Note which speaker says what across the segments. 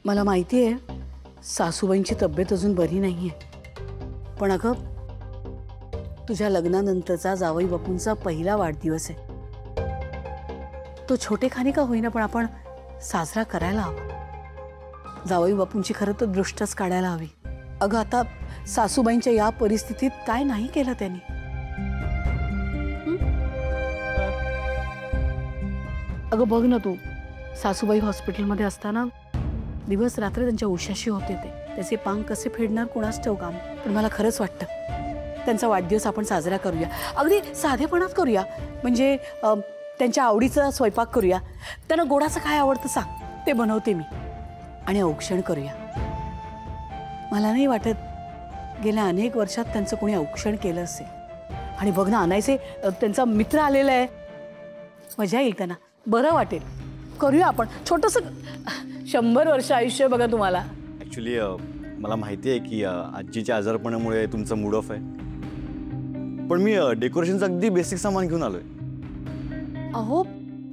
Speaker 1: मला माहिती आहे सासूबाईंची तब्येत अजून बरी नाहीये, पण अगं तुझ्या लग्नानंतरचा जावई बापूंचा पहिला वाढदिवस आहे। तो छोटेखानी का होईना पण आपण साजरा करायला हवा। जावई बापूंची खरं तर दृष्टच काढायला हवी। अगं आता सासूबाईंच्या या परिस्थितीत काय नाही केलं त्यांनी। अगं बघ ना तू, सासूबाई हॉस्पिटलमध्ये असताना दिवस रात्र त्यांच्या उशाशी होते ते। त्याचे पांग कसे फेडणार कुणास ठाऊक काम। पण मला खरंच वाटतं त्यांचा वाढदिवस आपण साजरा करूया, अगदी साधेपणात करूया। म्हणजे त्यांच्या आवडीचा स्वयंपाक करूया, त्यांना गोडाचं काय आवडतं सांग, ते बनवते मी, आणि औक्षण करूया। मला नाही वाटत गेल्या अनेक वर्षात त्यांचं कोणी औक्षण केलं असेल। आणि बघ ना, अनायसे त्यांचा मित्र आलेला आहे, मजा येईल त्यांना, बरं वाटेल। करूया आपण छोटंसं। 100 वर्ष आयुष्य बघा तुम्हाला।
Speaker 2: ॲक्च्युली मला माहिती आहे की आजीच्या आजारपणामुळे तुमचा मूड ऑफ आहे, पण मी डेकोरेशनचं अगदी बेसिक सामान घेऊन आलोय।
Speaker 1: अहो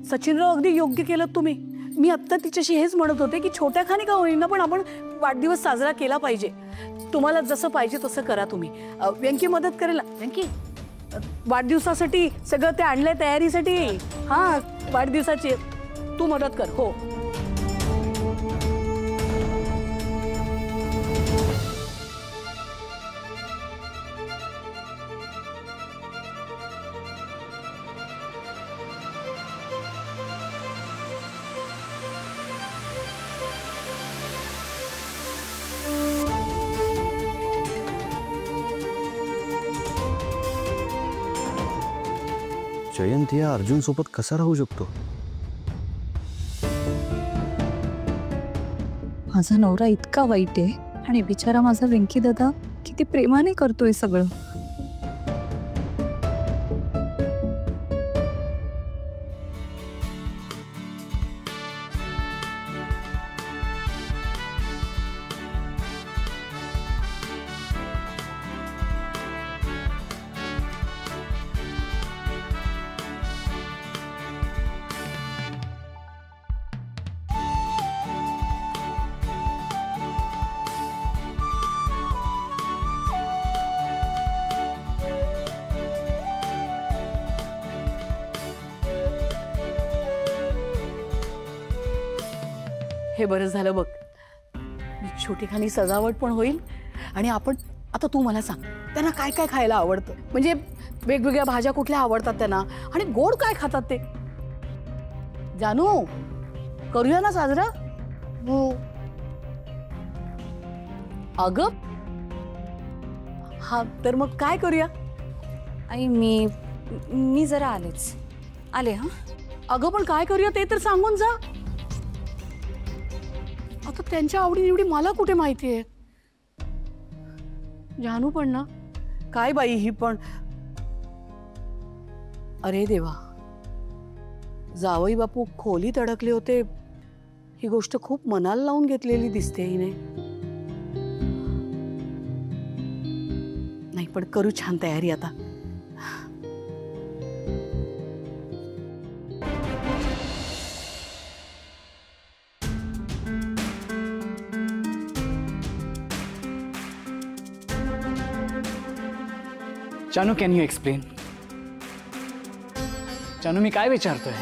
Speaker 1: सचिनराव, अगदी योग्य केलं तुम्ही। मी आत्ता तिच्याशी हेच म्हणत होते की छोट्याखानी का होईना पण आपण वाढदिवस साजरा केला पाहिजे। तुम्हाला जसं पाहिजे तसं करा तुम्ही। व्यंकी मदत करेल ना? व्यंकी वाढदिवसासाठी सगळं ते आणलंय तयारीसाठी। हां, वाढदिवसाची तू मदत कर। हो
Speaker 2: जयंत या अर्जुन सोबत कसा राहू शकतो?
Speaker 3: माझा नवरा इतका वाईट आहे आणि बिचारा माझा व्यंकी दादा किती प्रेमाने करतोय सगळं।
Speaker 1: हे बरं झालं बघ, छोटीखानी सजावट पण होईल। आणि आपण आता तू मला सांग त्यांना काय काय खायला आवडतं, म्हणजे वेगवेगळ्या भाज्या कुठल्या आवडतात त्यांना, आणि गोड काय खातात ते। जानू, करूया ना साजरा?
Speaker 3: हो।
Speaker 1: अगं हा, तर मग काय करूया?
Speaker 3: आई मी जरा आले। हा
Speaker 1: अगं पण काय करूया ते तर सांगून जा। आता त्यांच्या आवडीनिवडी मला कुठे माहिती आहे? जानू पण ना, काय बाई ही पण। अरे देवा, जावई बापू खोलीत अडकले होते, ही गोष्ट खूप मनाला लावून घेतलेली दिसते हिने। नाही पण करू छान तयारी आता।
Speaker 4: जानू, कॅन यू एक्सप्लेन? जानू, मी काय विचारतोय?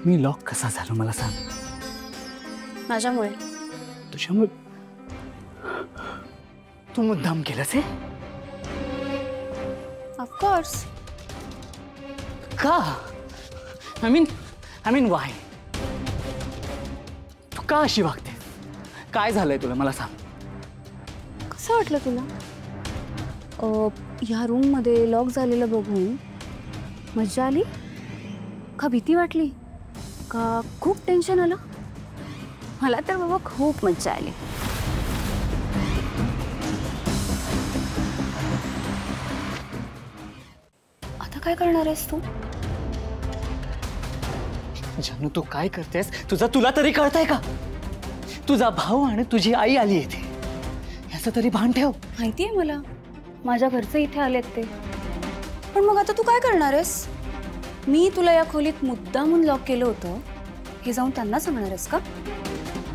Speaker 4: मी लॉक कसा झालो मला सांग।
Speaker 3: माझ्यामुळे।
Speaker 4: तुझ्यामुळे? तू मुद्दाम केलंस हे?
Speaker 3: ऑफकोर्स।
Speaker 4: का? I mean Y? तू का अशी वागते? काय झालंय तुला मला सांग।
Speaker 3: कसं वाटलं तुला ह्या रूम मध्ये लॉक झालेलं बघून? मजा आली का भीती वाटली का खूप टेन्शन आलं? मला तर बाबा खूप मजा आली। आता काय करणार आहेस तू?
Speaker 4: जानू, तू काय करतेस तुला तरी कळतंय का? तुझा भाऊ आणि तुझी आई आली इथे, याचं तरी भान ठेव।
Speaker 3: माहितीये मला, माझ्या घरचे इथे आलेत ते, पण मग आता तू काय करणार आहेस? मी तुला या खोलीत मुद्दामून लॉक केलं होतं हे जाऊन त्यांना सांगणार आहेस का?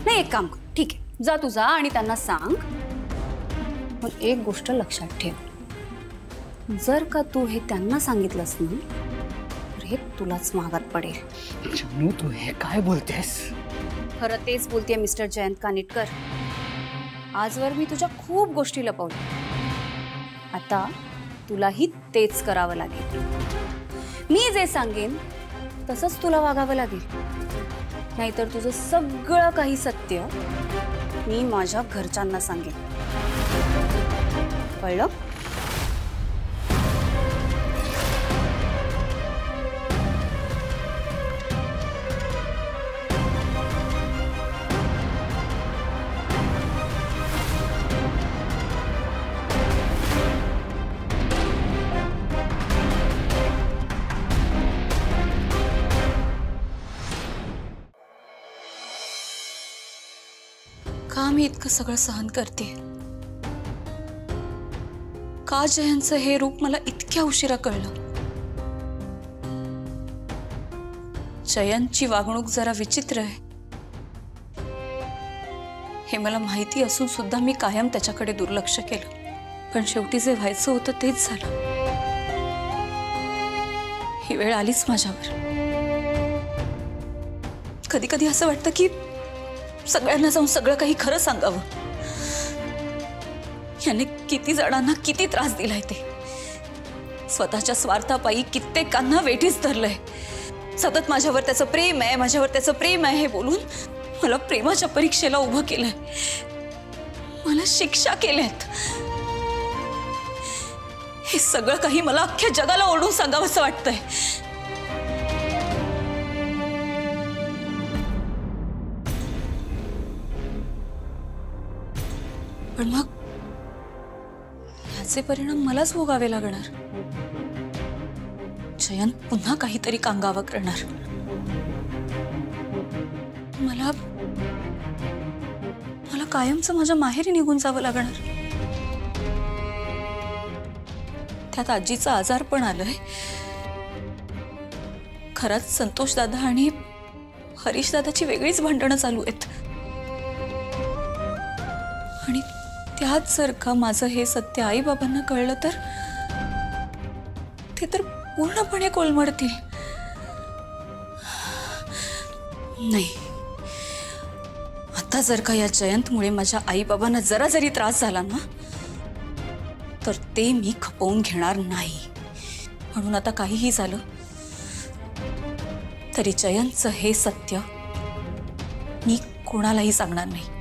Speaker 3: नाही, एक काम कर, ठीक आहे, जा तू जा आणि त्यांना सांग. पण एक गोष्ट लक्षात ठेव, जर का तू हे त्यांना सांगितलंस ना तर हे तुलाच महागात पडेल.
Speaker 4: जानू तू हे काय बोलतेस?
Speaker 3: खरं तेच बोलतेय मिस्टर जयंत कानिटकर. आजवर मी तुझ्या खूप गोष्टी लपवल्या, आता तुलाही तेच करावं लागेल. मी जे सांगेन तसंच तुला वागावं लागेल, नाहीतर तुझं सगळं काही सत्य मी माझ्या घरच्यांना सांगेन. कळलं?
Speaker 5: का मी इतकं सगळं सहन करते? का जयंतचं हे रूप मला इतक्या उशिरा कळलं? जयंतची वागणूक जरा विचित्र आहे हे मला माहिती असून सुद्धा मी कायम त्याच्याकडे दुर्लक्ष केलं. पण शेवटी जे व्हायचं होतं तेच झालं. ही वेळ आलीच माझ्यावर. कधी कधी असं वाटतं की सगळ्यांना जाऊन सगळं काही खरं सांगावं. याने किती जणांना किती त्रास दिलाय ते. स्वतःच्या स्वार्थापायी कित्येकांना वेठीस धरलंय. सतत माझ्यावर त्याचं प्रेम आहे, माझ्यावर त्याचं प्रेम आहे हे बोलून मला प्रेमाच्या परीक्षेला उभं केलंय. मला शिक्षा केल्यात. हे सगळं काही मला अख्ख्या जगाला ओरडून सांगावंसं वाटतंय. पण मग ह्याचे परिणाम मलाच भोगावे लागणार. जयंत पुन्हा काहीतरी कांगावा करणार. मला मला कायमचं माझ्या माहेरी निघून जावं लागणार. त्यात आजीचं आजार पण आलंय. खरंच संतोष दादा आणि हरीश दादाची वेगळीच भांडणं चालू आहेत. आणि त्यात जर का माझं हे सत्य आई बाबांना कळलं तर ते तर पूर्णपणे कोलमडतील. नाही, आता जर का या जयंतमुळे माझ्या आई बाबांना जरा जरी त्रास झाला ना तर ते मी खपवून घेणार नाही. म्हणून आता काहीही झालं तरी जयंतचं हे सत्य मी कोणालाही सांगणार नाही.